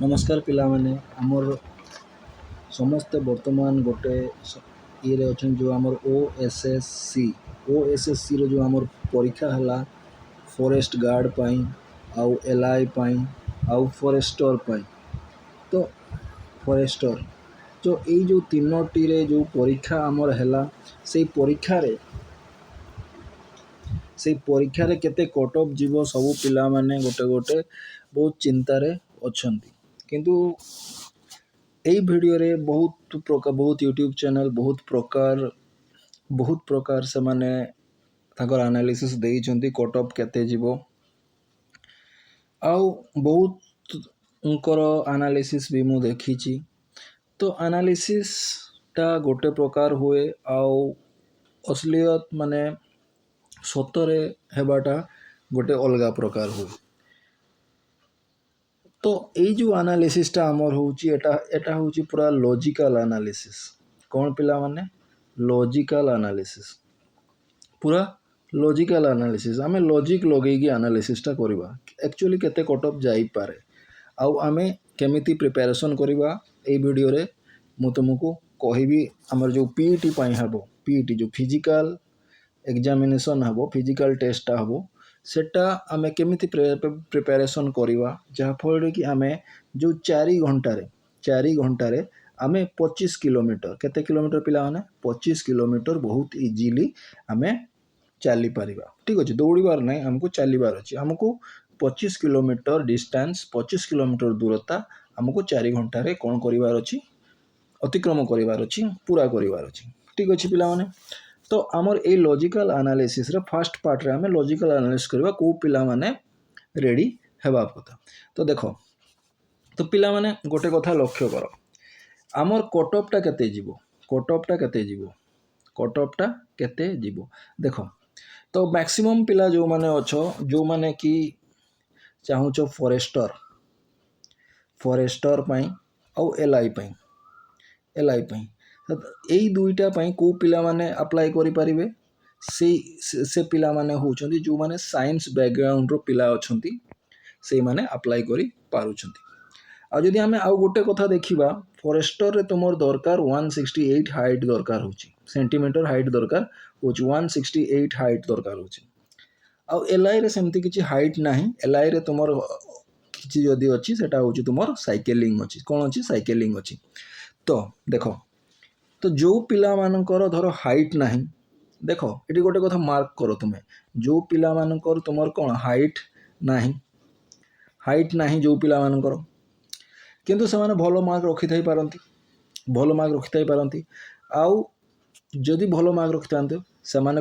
नमस्कार पिलामाने आमर समस्ते वर्तमान गोटे ये अच्छा जो आमर ओएसएससी रो जो आमर परीक्षा हला फॉरेस्ट गार्ड पाई आउ एलआई पाई आउ फॉरेस्टर पाई। तो फॉरेस्टर जो ये जो तीनोटी रे जो परीक्षा आमर हला से परीक्षा रे केते कट ऑफ जीवो सब पिला माने गोटे गोटे बहुत चिंतार अछंती। किंतु यही वीडियो रे बहुत यूट्यूब चैनल बहुत प्रकार से माने ताकर एनालिसिस देइछंती कट ऑफ केते जीवो आउ बहुत उनकर एनालिसिस भी मु देखिछि। तो एनालिसिस टा गोटे प्रकार हुए आउ असलियत माने सतरे हेबाटा गोटे अलगा प्रकार हुए। तो ये जो एनालिसिस टा आमर होची एटा होची पूरा लॉजिकल एनालिसिस। कौन पिला माने लॉजिकल एनालिसिस पूरा लॉजिकल एनालिसिस आमे लॉजिक लगेगी एनालिसिस टा करबा एक्चुअली केते कट ऑफ जाई पारे आउ आमे केमिति प्रिपरेशन करबा ए वीडियो रे मु तुमको कहिबी। हमर जो पीईटी पाई हबो पीईटी जो फिजिकल एग्जामिनेशन हबो फिजिकल टेस्ट हबो सेटा आमे केमिति प्रिपरेशन करबा जहा फल कि आमे जो 4 घंटा रे आमे 25 किलोमीटर केते किलोमीटर पिला माने 25 किलोमीटर बहुत इजीली आमे चली पारिबा। ठीक अछि दौड़ीबार नै हमको चलीबार अछि हमको 25 किलोमीटर डिस्टेंस 25 किलोमीटर दूरता हमको 4 घंटा रे कोन करिवार अछि अतिक्रम करिवार अछि पूरा करिवार अछि। ठीक अछि पिला माने तो आमर ए लॉजिकल एनालिसिस रे फर्स्ट पार्ट रे हमें लॉजिकल एनालिसिस करबा को पिला माने रेडी हेबा कथा। तो देखो तो पिला माने गोटे कथा लक्ष्य करो आमर कट ऑफ टा केते जीवो कट ऑफ टा केते जीवो देखो। तो मैक्सिमम पिला जो माने अच्छो जो माने कि चाहूचो फॉरेस्टर पाई आउ एलआई पाई यही दुईटा पाई को पिला माने अप्लाई करि परिबे से पिला माने होचंती जो माने साइंस बैकग्राउंड रो पिला अछंती से माने अप्लाई करि पारुछंती। आ जदि हमें आउ गोटे कथा देखिबा फॉरेस्टर रे तुमर दरकार 168 हाइट दरकार होची सेंटीमीटर हाइट दरकार होची 168 हाइट दरकार होची। आउ एलआई रे सेमती किछि हाइट नाही एलआई रे तुमर किछि जदि अछि सेटा होची तुमर साइकेलिंग अछि कोन अछि साइकेलिंग अछि। तो देखो तो जो पिला मानकर धरो हाइट नाही देखो एटी गोटे कथा मार्क करो तुमे जो पिला मानकर तुमर कोन हाइट नाही जो पिला मानकर किंतु से माने भलो मार्क रखि थाई पारंती आउ जदि भलो मार्क रखि थांते से माने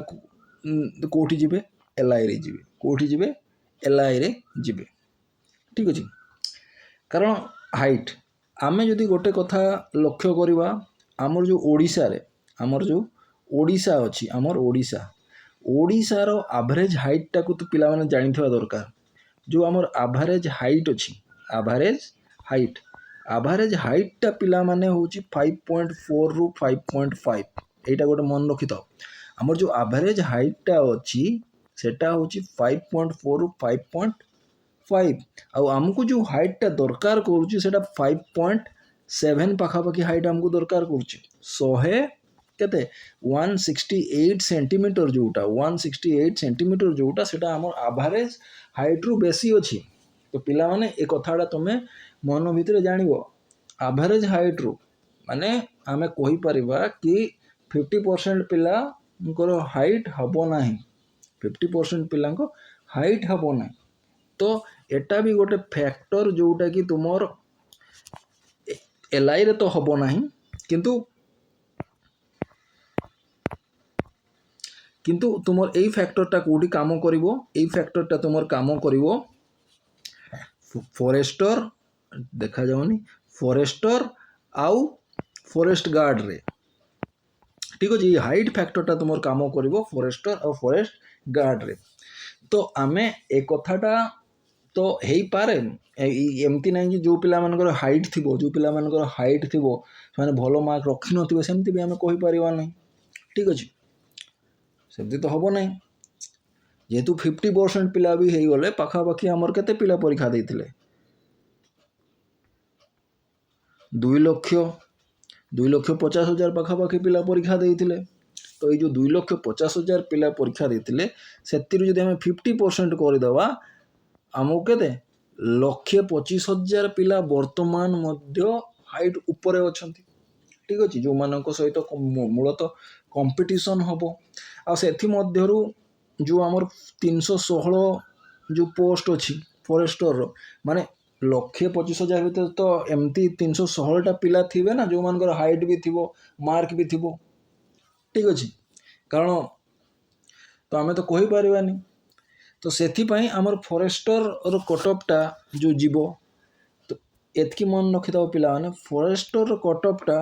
कोठी जिबे एलआई रे जिबे। ठीक अछि कारण हाइट आमे जदि गोटे कथा लक्ष्य करिबा आमर जो ओडिशा अछि आमर ओडिशा रो एवरेज हाइट टा को तो पिला माने जानि थवा दरकार जो आमर एवरेज हाइट अछि एवरेज हाइट टा पिला माने होची 5.4 रु 5.5 एटा गोटे मन रखि थाओ आमर जो एवरेज हाइट टा अछि सेटा होची 5.4 रु 5.5 आउ हमको जो हाइट टा दरकार करूची सेटा 5.7 पाखापाखि हाइट हमको दरकार करूची 100 केते 168 सेंटीमीटर जोटा सेटा हमर एवरेज हाइट रु बेसी अछि। तो पिला माने ए कथाडा तमे मन भितरे जानिबो एवरेज हाइट रु माने आमे कहि परिबा कि 50% पिला को हाइट हबो नाही 50% पिला को हाइट हबो नाही। तो एटा भी गोटे फैक्टर जोटा कि तुमर एलआई रे तो हबो नाही किंतु तुमर एई फैक्टर टा कोडी काम करिवो एई फैक्टर टा तुमर काम करिवो फॉरेस्टर देखा जाउनी फॉरेस्टर आउ फॉरेस्ट गार्ड रे। ठीक अछि हाइट फैक्टर टा तुमर काम करिवो फॉरेस्टर और फॉरेस्ट गार्ड रे। तो आमे ए कथाटा तो हेई पारे एमती नाही कि जो पिला मानकर हाइट थिबो माने भलो मार्क रखि नथिबे सेमती भी आमे कहि परिबा नाही। ठीक अछि सेमती तो हबो नाही जेतु 50% पिला भी हेई गले पाखा पाखी हमर केते पिला परीक्षा देइथिले 2,50,000 ପାଖାପାଖି ପିଲା ପରୀକ୍ଷା ଦେଇଥିଲେ। ତ ଏଇ ଯେଉଁ 2,50,000 ପିଲା ପରୀକ୍ଷା ଦେଇଥିଲେ ସେଥିରୁ ଯଦି ଆମେ 50% କରିଦେବା ଆମକୁ କେତେ 1,25,000 ପିଲା ବର୍ତ୍ତମାନ ମଧ୍ୟ ହାଇଟ୍ ଉପରେ ଅଛନ୍ତି। ଠିକ୍ ଅଛି, ଯେଉଁମାନଙ୍କ ସହିତ ମୂଳତଃ କମ୍ପିଟିସନ୍ ହେବ। ଆଉ ସେଥିମଧ୍ୟରୁ ଯେଉଁ ଆମର 316 ଯେଉଁ ପୋଷ୍ଟ ଅଛି ଫରେଷ୍ଟରର, ମାନେ 1,25,000 ଭିତରେ ତ ଏମିତି 316ଟା ପିଲା ଥିବେ ନା ଯେଉଁମାନଙ୍କର ହାଇଟ୍ ବି ଥିବ, ମାର୍କ ବି ଥିବ। ଠିକ୍ ଅଛି, କାରଣ ତ ଆମେ ତ କହିପାରିବାନି। ତ ସେଥିପାଇଁ ଆମର ଫରେଷ୍ଟରର କଟଅଫ୍ଟା ଯେଉଁ ଯିବ, ତ ଏତିକି ମନେ ରଖିଥାଉ ପିଲାମାନେ, ଫରେଷ୍ଟରର କଟଅଫ୍ଟା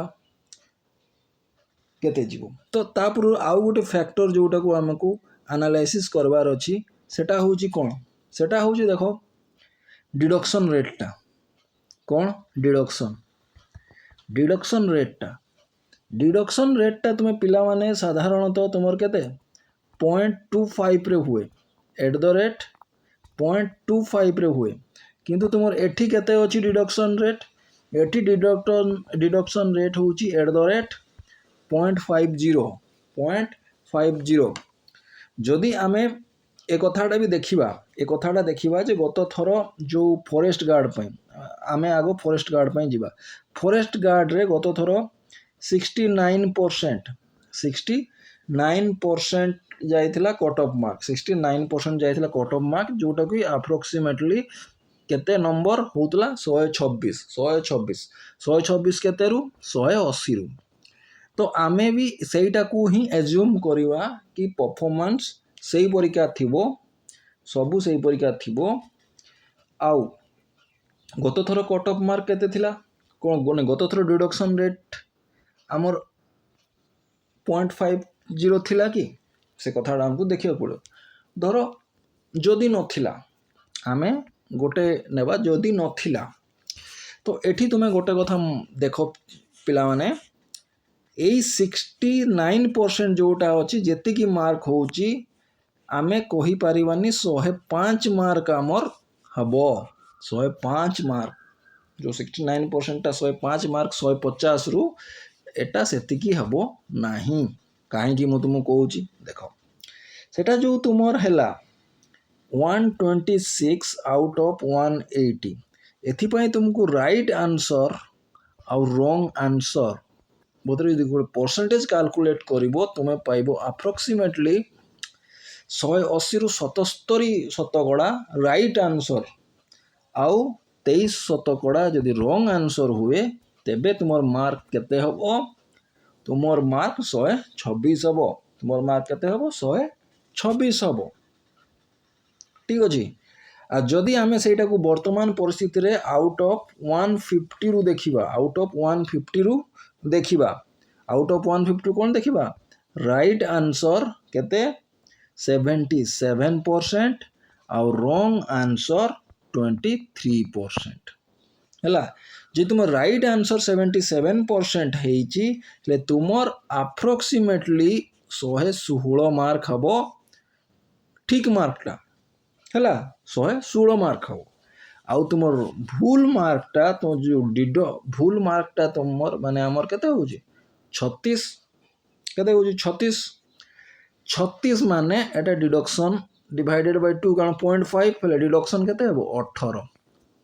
କେତେ ଯିବ। ତ ତାପରେ ଆଉ ଗୋଟେ ଫ୍ୟାକ୍ଟର ଯେଉଁଟାକୁ ଆମକୁ ଆନାଲାଇସିସ୍ କରିବାର ଅଛି, ସେଟା ହେଉଛି କ'ଣ? ସେଟା ହେଉଛି ଦେଖ ଡିଡକ୍ସନ୍ ରେଟ୍ଟା। କ'ଣ? ଡିଡକ୍ସନ୍ ରେଟ୍ଟା ତୁମେ ପିଲାମାନେ ସାଧାରଣତଃ ତୁମର କେତେ 0.25ରେ ହୁଏ, @0.25ରେ ହୁଏ। କିନ୍ତୁ ତୁମର ଏଠି କେତେ ଅଛି ଡିଡକ୍ସନ୍ ରେଟ୍? ଏଠି ଡିଡକ୍ସନ୍ ରେଟ୍ ହେଉଛି @0.50। ଯଦି ଆମେ ଏ କଥାଟା ଦେଖିବା ଯେ ଗତ ଥର ଯେଉଁ ଫରେଷ୍ଟ ଗାର୍ଡ଼ ପାଇଁ, ଆମେ ଆଗ ଫରେଷ୍ଟ ଗାର୍ଡ଼ ପାଇଁ ଯିବା। ଫରେଷ୍ଟ ଗାର୍ଡ଼ରେ ଗତ ଥର 69% ଯାଇଥିଲା କଟ୍ ଅଫ୍ ମାର୍କ। 69% ଯାଇଥିଲା କଟ୍ ଅଫ୍ ମାର୍କ, ଯେଉଁଟାକି ଆପ୍ରୋକ୍ସିମେଟଲି କେତେ ନମ୍ବର ହେଉଥିଲା? 126 କେତେରୁ? 180ରୁ। ତ ଆମେ ବି ସେଇଟାକୁ ହିଁ ଏଜ୍ୟୁମ୍ କରିବା କି ପରଫର୍ମାନ୍ସ ସେଇ ପରିକା ଥିବ, ସବୁ ସେଇ ପରିକା ଥିବ। ଆଉ ଗତ ଥର କଟ୍ ଅଫ୍ ମାର୍କ କେତେ ଥିଲା? କ'ଣ ଗତ ଥର ଡିଡକ୍ସନ୍ ରେଟ୍ ଆମର 0.50 ଥିଲା କି? ସେ କଥାଟା ଆମକୁ ଦେଖିବାକୁ ପଡ଼ିବ। ଧର ଯଦି ନଥିଲା, ଆମେ ଗୋଟେ ନେବା, ଯଦି ନଥିଲା, ତ ଏଠି ତୁମେ ଗୋଟେ କଥା ଦେଖ ପିଲାମାନେ, ଏଇ 69% ଯେଉଁଟା ଅଛି, ଯେତିକି ମାର୍କ ହେଉଛି, ଆମେ କହିପାରିବାନି 105 ମାର୍କ ଆମର ହେବ। 105 ମାର୍କ, ଯେଉଁ 69%ଟା 105 ମାର୍କ 150ରୁ, ଏଟା ସେତିକି ହେବ ନାହିଁ। କାହିଁକି ମୁଁ ତୁମକୁ କହୁଛି ଦେଖ, ସେଟା ଯେଉଁ ତୁମର ହେଲା 126 ଆଉଟ୍ ଅଫ୍ 180, ଏଥିପାଇଁ ତୁମକୁ ରାଇଟ୍ ଆନ୍ସର୍ ଆଉ ରଙ୍ଗ ଆନ୍ସର୍ ବୋଧରେ ଯଦି ଗୋଟେ ପରସେଣ୍ଟେଜ୍ କାଲକୁଲେଟ୍ କରିବ, ତୁମେ ପାଇବ ଆପ୍ରୋକ୍ସିମେଟଲି 180ରୁ 77% ରାଇଟ୍ ଆନ୍ସର୍, ଆଉ 23% ଯଦି ରଙ୍ଗ ଆନ୍ସର୍ ହୁଏ, ତେବେ ତୁମର ମାର୍କ କେତେ ହେବ? ତୁମର ମାର୍କ 126 ହେବ। ତୁମର ମାର୍କ କେତେ ହେବ? 126 ହେବ। ଠିକ୍ ଅଛି। ଆଉ ଯଦି ଆମେ ସେଇଟାକୁ ବର୍ତ୍ତମାନ ପରିସ୍ଥିତିରେ ଆଉଟ୍ ଅଫ୍ 150ରୁ ଦେଖିବା, ଆଉଟ୍ ଅଫ୍ 150ରୁ କ'ଣ ଦେଖିବା? ରାଇଟ୍ ଆନ୍ସର୍ କେତେ? 77%, ଆଉ ରଙ୍ଗ ଆନ୍ସର୍ 23%। ହେଲା, ଯଦି ତୁମର ରାଇଟ୍ ଆନ୍ସର୍ 77% ହେଇଛି, ହେଲେ ତୁମର ଆପ୍ରୋକ୍ସିମେଟଲି 116 ମାର୍କ ହେବ। ଠିକ୍ ମାର୍କଟା ହେଲା 116 ମାର୍କ ହେବ। ଆଉ ତୁମର ଭୁଲ ମାର୍କଟା, ଯେଉଁ ଭୁଲ ମାର୍କଟା ତୁମର ମାନେ ଆମର କେତେ ହେଉଛି? 36। କେତେ ହେଉଛି? 36 ମାନେ ଏଟା ଡିଡକ୍ସନ୍ ଡିଭାଇଡେଡ୍ ବାଇ 2, କାରଣ 0.5 ହେଲେ ଡିଡକ୍ସନ୍ କେତେ ହେବ? 18।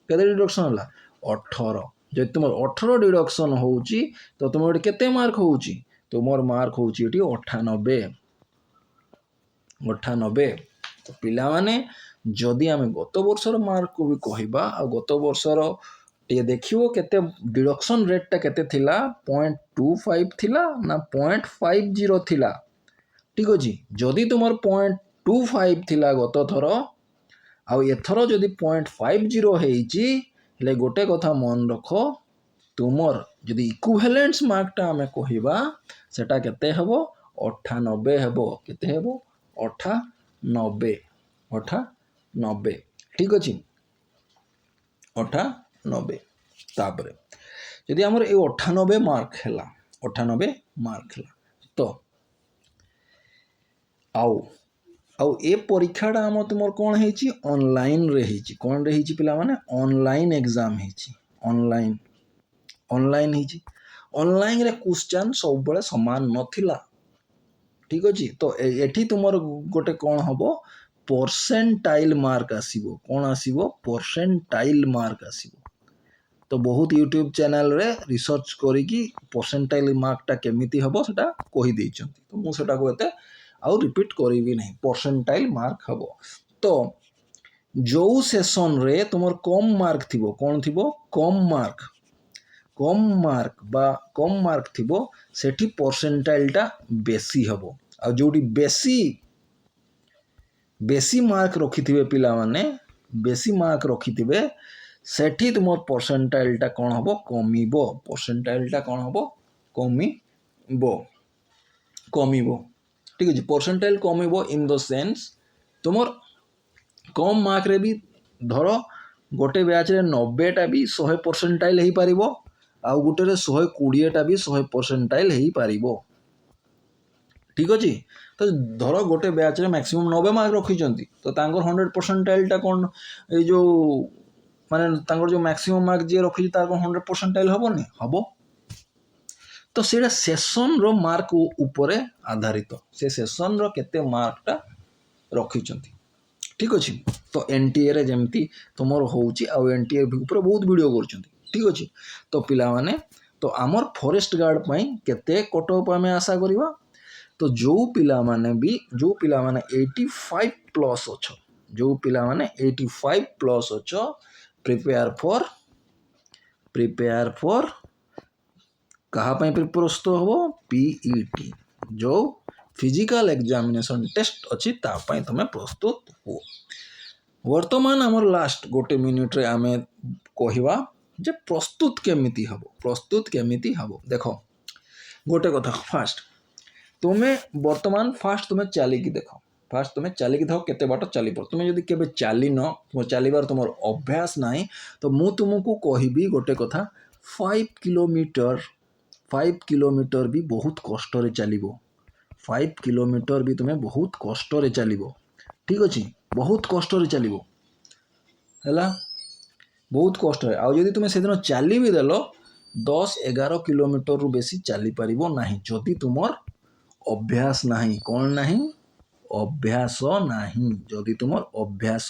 କେତେ ଡିଡକ୍ସନ୍ ହେଲା? 18। ଯଦି ତୁମର 18 ଡିଡକ୍ସନ୍ ହେଉଛି, ତ ତୁମର ଏଠି କେତେ ମାର୍କ ହେଉଛି? ତୁମର ମାର୍କ ହେଉଛି ଏଠି 98। ତ ପିଲାମାନେ, ଯଦି ଆମେ ଗତ ବର୍ଷର ମାର୍କକୁ ବି କହିବା, ଆଉ ଗତ ବର୍ଷର ଟିକେ ଦେଖିବ କେତେ ଡିଡକ୍ସନ୍ ରେଟ୍ଟା କେତେ ଥିଲା? 0.25 ଥିଲା ନା 0.50 ଥିଲା? ଠିକ୍ ଅଛି। ଯଦି ତୁମର 0.25 ଥିଲା ଗତ ଥର, ଆଉ ଏଥର ଯଦି 0.50 ହେଇଛି, ହେଲେ ଗୋଟେ କଥା ମନେ ରଖ, ତୁମର ଯଦି ଇକ୍ୱିଭାଲେନ୍ସ ମାର୍କଟା ଆମେ କହିବା, ସେଟା କେତେ ହେବ? 98 ହେବ। କେତେ ହେବ? 98। ଠିକ୍ ଅଛି, 98। ତାପରେ ଯଦି ଆମର ଏ 98 ମାର୍କ ହେଲା, ତ ଆଉ ଏ ପରୀକ୍ଷାଟା ଆମ ତୁମର କ'ଣ ହେଇଛି? ଅନଲାଇନ୍ରେ ହେଇଛି। କ'ଣରେ ହେଇଛି ପିଲାମାନେ? ଅନଲାଇନ୍ ଏକ୍ଜାମ୍ ହେଇଛି। ଅନଲାଇନ୍ ऑनलाइन ही ऑनलाइन रे क्वेश्चन सब बड़े समान नथिला ठीक अछि तो एठी तुमर गोटे कोन हबो परसेंटाइल मार्क आसीबो कोन आसीबो परसेंटाइल मार्क आसीबो तो बहुत यूट्यूब चैनल रे रिसर्च करी कि परसेंटाइल मार्क टा केमिति हबो सेटा कहि दैछंती तो मु सेटा को एते आउ रिपीट करिवि नहीं परसेंटाइल मार्क हबो तो जो सेशन रे तुमर कम मार्क थिबो कोन थिबो कम मार्क थिबो सेठी परसेंटाइल टा बेसी हबो आ जोडी बेसी मार्क रखिथिबे पिला माने बेसी मार्क रखिथिबे सेठी तुमर परसेंटाइल टा कोन हबो कमिबो परसेंटाइल टा कोन हबो कमिबो ठीक अछि परसेंटाइल कमिबो इन द सेंस तुमर कम मार्क रे भी धरो गोटे बैच रे 90 टा भी 100 परसेंटाइल हेई पारिबो आ गोटे रे 120 टा भी 100 परसेंटाइल हेई पारिबो ठीक अछि तो धरो गोटे बैच रे मैक्सिमम 90 मार्क रखिचंती तो तांगर 100 परसेंटाइल टा कोन ए जो माने तांगर जो मैक्सिमम मार्क जे रखि तार कोन 100 परसेंटाइल हबो नि हबो तो सेटा सेशन रो मार्क ऊपर आधारित से सेशन रो केते मार्क टा रखिचंती ठीक अछि तो एनटीए रे जेमती तुमर होउची आ एनटीए ऊपर बहुत वीडियो करचंती ठीक अछि तो पिला माने तो आमर फॉरेस्ट गार्ड पई केते कट ऑफ हमें आशा करिवा तो जो पिला माने 85 प्लस अछ जो पिला माने 85 प्लस अछ प्रिपेयर फॉर कहा पई प्रस्तुत हबो पीईटी जो फिजिकल एग्जामिनेशन टेस्ट अछि ता पई तमे प्रस्तुत हो वर्तमान हमर लास्ट गोटे मिनिट रे आमे कहिवा जे प्रस्तुत केमिति हबो देखो गोटे कथा फास्ट तुमे वर्तमान फास्ट तुमे चली की देखो फास्ट तुमे चली की देखो केते बाट चली पर तुमे यदि केबे चली न तुम चलीबार तुमर अभ्यास नाही तो मु तुमको कहिबी गोटे कथा 5 किलोमीटर भी बहुत कष्ट रे चलीबो 5 किलोमीटर भी तुमे बहुत कष्ट रे चलीबो ठीक अछि बहुत कष्ट रे चलीबो हैला बहुत कष्ट है आ यदि तुमे सेदिन चली भी देलो 10-11 किलोमीटर रु बेसी चली परिबो नाही जदि तुमर अभ्यास नाही कोन नाही अभ्यास नाही जदि तुमर अभ्यास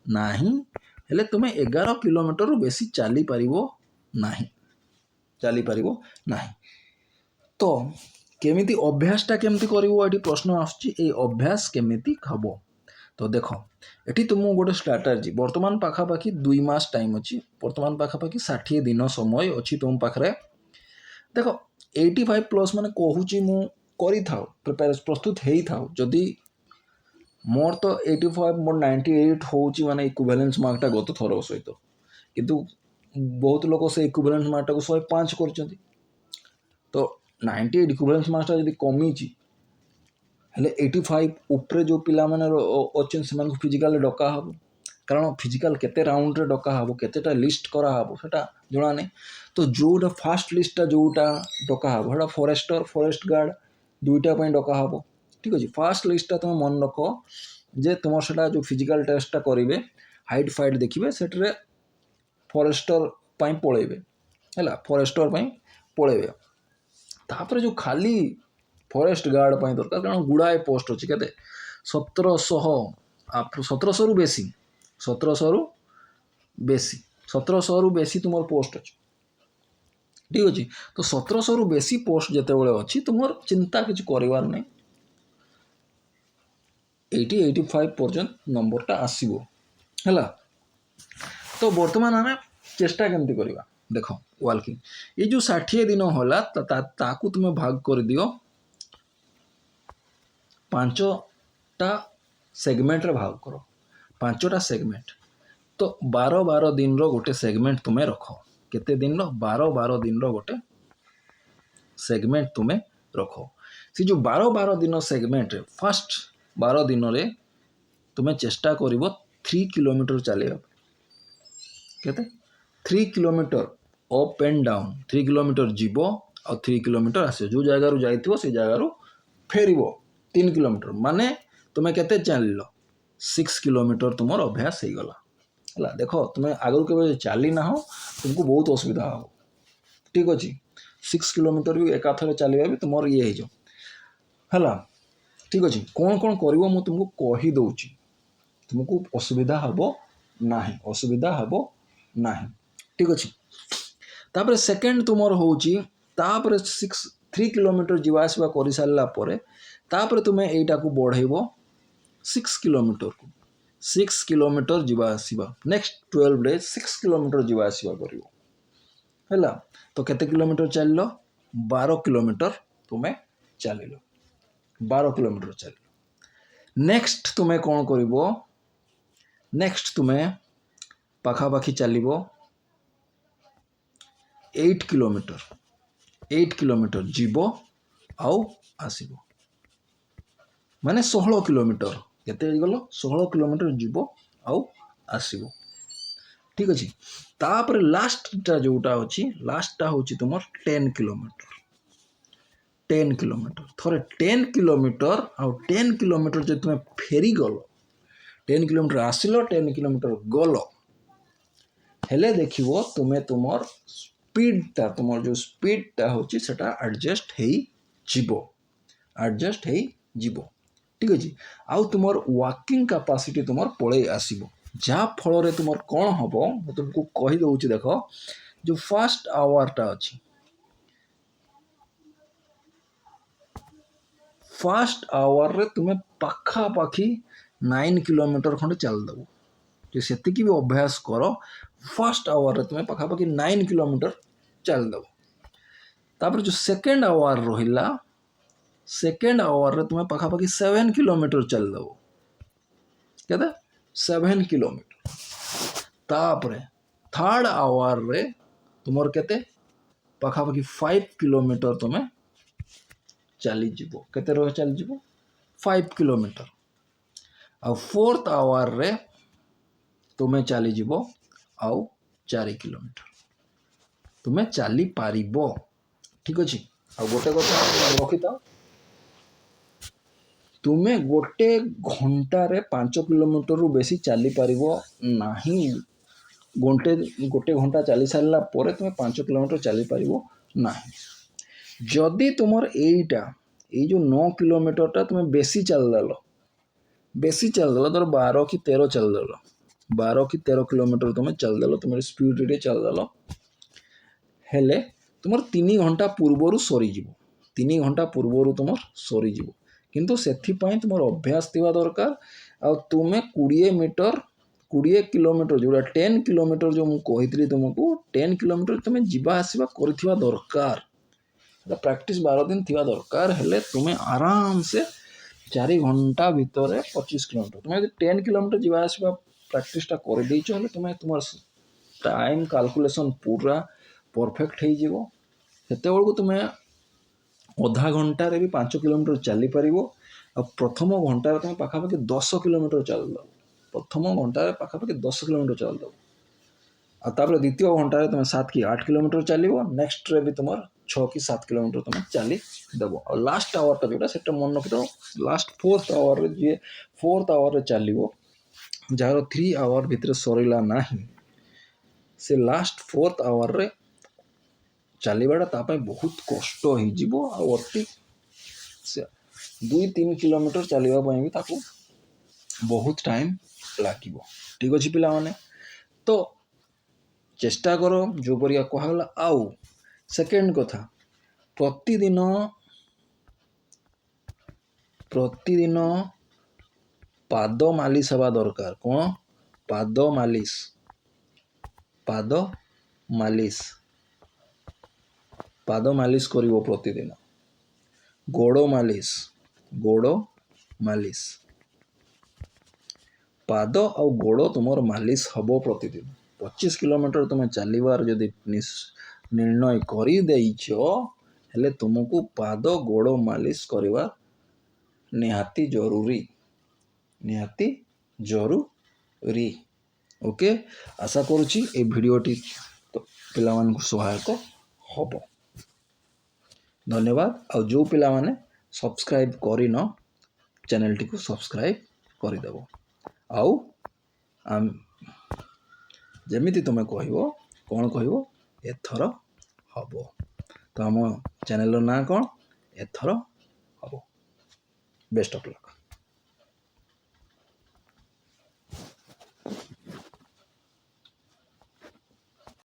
नाही हेले तुमे 11 किलोमीटर रु बेसी चली परिबो नाही तो केमिति अभ्यास टा केमिति करिवो एठी प्रश्न आछी ए अभ्यास केमिति हबो तो देखो एठी तुमु गोटे स्ट्रैटेजी वर्तमान पाखा पाखी 2 मास टाइम अछि वर्तमान पाखा पाखी 60 दिन समय अछि तुम पाखरे देखो 85 प्लस माने कहूची मु करी थाओ प्रिपेयर प्रस्तुत हेई थाओ जदि मोर तो 85 मोर 98 होची माने इक्विवेलेंस मार्क टा गत थरो सहित किंतु बहुत लोग से इक्विवेलेंस मार्क टा को 105 करचंती तो 98 इक्विवेलेंस मार्क टा जदि कमी ची हेले 85 ऊपर जो पिला माने अछन सेमान को फिजिकल डका हबो कारण फिजिकल केते राउंड रे डका हबो केतेटा लिस्ट करा हबो सेटा जणा नै तो जोटा फास्ट लिस्ट टा जोटा डका हबो हेडा फॉरेस्ट गार्ड दुईटा पई डका हबो ठीक अछि फास्ट लिस्ट टा तुम मन रखो जे तुम सेटा जो फिजिकल टेस्ट टा करिवे हाइट फाइट देखिबे सेटरे फॉरेस्टर पई पळेबे हैला फॉरेस्टर पई पळेबे तापर जो खाली फॉरेस्ट गार्ड पई दरकार कारण गुड़ाए पोस्ट अछि केते 1700 रु बेसी तुमर पोस्ट अछि ठीक अछि तो 1700 रु बेसी पोस्ट जते बेले अछि तुमर चिंता किछ करिवार नै 85 पर्यंत नंबर टा आसीबो हैला तो वर्तमान हमें चेष्टा केमती करिवा देखो वाल्किंग ये जो 60 दिन होला ताकू तुम भाग कर दियो 5टा सेगमेंट रे भाग करो 5टा सेगमेंट तो 12 दिन रो गोटे सेगमेंट तुम्हें रखो केते दिन रो 12 दिन रो गोटे सेगमेंट तुम्हें रखो से जो 12 दिन सेगमेंट रे फर्स्ट 12 दिन रे तुम्हें चेष्टा करिवो 3 किलोमीटर चलेबा केते 3 kilometre up and down 3 kilometre जीवो और 3 किलोमीटर आसे जो जगह रु जाइथिबो से जगह रु फेरिबो 3 किलोमीटर माने तुम्हें केते चलिलो 6 किलोमीटर तुमर अभ्यास हो गला हला देखो तुम्हें आगु के चली ना हो तुमको बहुत असुविधा हो ठीक अच्छे 6 किलोमीटर भी एकाथर चलवा भी तुम ये है ठीक अच्छे कौन कौन कर तुमको कहीदे तुमको असुविधा हम ना असुविधा हम ना ठीक अच्छे तापर सेकेंड तुम होपर 3 किलोमीटर जीवासवा कर सारापर तापर तुम्हें यहीटा को बढ़ेब 6 किलोमीटर को 6 किलोमीटर जीवा आसवा नेक्स्ट 12 डेज 6 किलोमीटर जीवा आसवा कर तो केते किलोमीटर चल 12 किलोमीटर तुम्हें चल 12 किलोमीटर चल नेक्स्ट तुम्हें कौन कर नेक्स्ट तुम्हें पाखापाखि चलो 8 किलोमीटर जीव आउ आसब माने 16 किलोमीटर केते गल 16 किलोमीटर जीव आउ आसब ठीक अच्छे तापर लास्टा जोटा अच्छी लास्टा हूँ तुम 10 किलोमीटर 10 किलोमीटर थोड़े 10 किलोमीटर आउ 10 किलोमीटर जो तुम्हें फेरी गल 10 किलोमीटर आसिल 10 किलोमीटर गल हेले देखिवो तुम्हें तुमर स्पीडटा तुमर जो स्पीडटा होची सेटा एडजस्ट है जीवो ठीक अच्छे आउ तुमर वाकिंग कैपेसिटी तुमर पड़े आसब जहाँ फल तुमर कौन हम मैं तुमको कहीदे देख जो फर्स्ट आवारटा अच्छी फर्स्ट आवर रे तुम्हें पाखापाखि 9 किलोमीटर खंडे चलदेव जो से भी अभ्यास कर फर्स्ट आवर रे तुम्हें पाखापाखि 9 किलोमीटर चलदेव तापर जो सेकेंड आवर रहा सेकेंड आवर रे तुम्हें पाखापाखि 7 किलोमीटर चलदेव केते 7 किलोमीटर तापर थर्ड आवर रे तुमर केते पाखापाखि 5 किलोमीटर तुम्हें चलीज केते रह चलीज 5 किलोमीटर आ फोर्थ आवर रे तुम्हें चलीज आउ 4 किलोमीटर तुम्हें चली पार ठीक अच्छे आ गोटे कथा रखी था तुम्हें गोटे घंटारे 5 किलोमीटर रु बेसी चली पार ना गोटे घंटा चली सारा पर तुम्हें 5 किलोमीटर चली पार ना जदि तुमर एटा ये जो 9 किलोमीटर तुम्हें बेसी चलदेल धर 12 कि 13 चलदेल 12 कि 13 किलोमीटर तुम्हें चलदेल तुम स्पीड रे चलदेल हेले तुमर 3 घंटा पूर्वर सरीज 3 घंटा पूर्वर तुम सरीज किंतु सेथिपाई तुमर अभ्यास थिबा दरकार आ तुम्हें 20 किलोमीटर जोड़ा 10 किलोमीटर जो मुझे कही तुमको 10 किलोमीटर तुम्हें जीवा आसवा कर दरकार प्रैक्टिस 12 दिन थिबा दरकार हेले तुम्हें आराम से 4 घंटा भितर 25 किलोमीटर तुम्हें 10 किलोमीटर जीवा आसवा प्रैक्टिसटा कर देइछ हेले तुम्हें तुम टाइम कैलकुलेशन पूरा परफेक्ट हो सेते बेलू तुम्हें अधा घंटे भी 5 किलोमीटर चली पार आ प्रथम घंटार तुम पाखापाखि 10 किलोमीटर चलदेव प्रथम घंटार पाखापाखि 10 किलोमीटर चलदेव आपर द्वितीय घंटार तुम 7 कि 8 किलोमीटर चलो नेक्स्ट रे भी तुम 6 कि 7 किलोमीटर तुम चली देव और लास्ट आवर जोटा से मन रखी लास्ट फोर्थ आवर जी फोर्थ आवर चलो जार 3 आवर भितर सरला ना से लास्ट फोर्थ आवर रे चलवाटा बहुत कष्ट हो अति 2-3 किलोमीटर चलवाई भी ताकू बहुत टाइम लगे ठीक अच्छे पिला माने तो चेष्टा करो जो परिया कहला आउ सेकेंड कथा प्रतिदिन पाद मालिश हवा दरकार कौन पाद मालिश करिवो प्रतिदिन गोड़ मालिश पाद आ गोड़ तुमर मालिश हम प्रतिदिन 25 किलोमीटर तुम चलवार जदि निर्णय कर तुमको पाद गोड़ मालिश करवा निहाती जरूरी ओके आशा करुच्ची ए भिडियोटी तो पिला मानकु सहायक हब धन्यवाद आ जो पिला माने सब्सक्राइब करिन चैनल टी को सब्सक्राइब करदेव आउ जमीती तुम कह कौन कह एथर ହେବ। ତ ଆମ ଚ୍ୟାନେଲର ନାଁ କ'ଣ? ଏଥର ହେବ। Best of luck.